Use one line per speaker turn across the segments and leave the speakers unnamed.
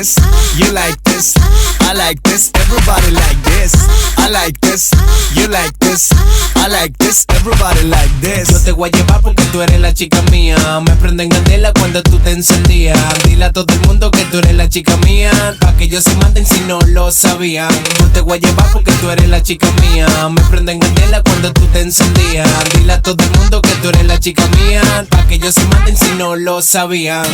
this, you like this, I like this, everybody like this. I like this, you like this, I like this, everybody like this.
Yo te voy a llevar porque tú eres la chica mía. Me prendo en candela cuando tú te encendías. Dile a todo el mundo que tú eres la chica mía, pa' que ellos se maten si no lo sabían. Yo te voy a llevar porque tú eres la chica mía. Me prendo en candela cuando tú te encendías. Dile a todo el mundo que tú eres la chica mía, pa' que ellos se maten si no lo sabían.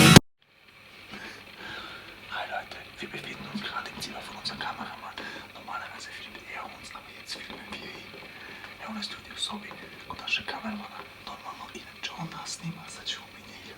Hi Leute, wir befinden uns gerade im Zimmer von unserem Kameramann. Normalerweise filmt er uns, aber jetzt filmen wir ihn. Ja, у нас тут особі, куда же камерамана нормально і нічого нас нема, за чого мені є.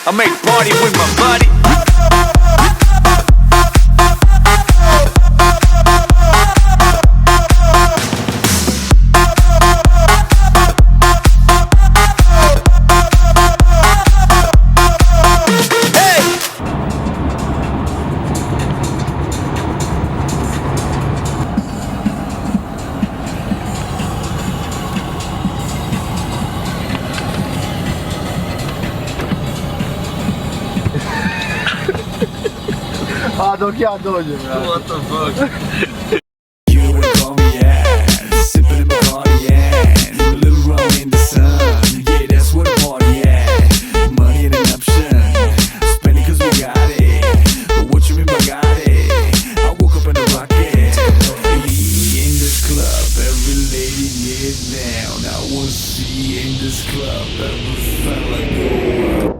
I make party with my buddy.
A dok ja dođem, ja.
What the fuck?
You would call me ass, sipping in Bacardi ass, a little rum in the sun, yeah, that's what a party at. Money ain't an option, spend it cause we got it, but what you mean by got it? I woke up in a rocket, in this club, every lady get down, I wanna see in this club, every fella go up.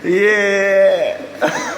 Yeah.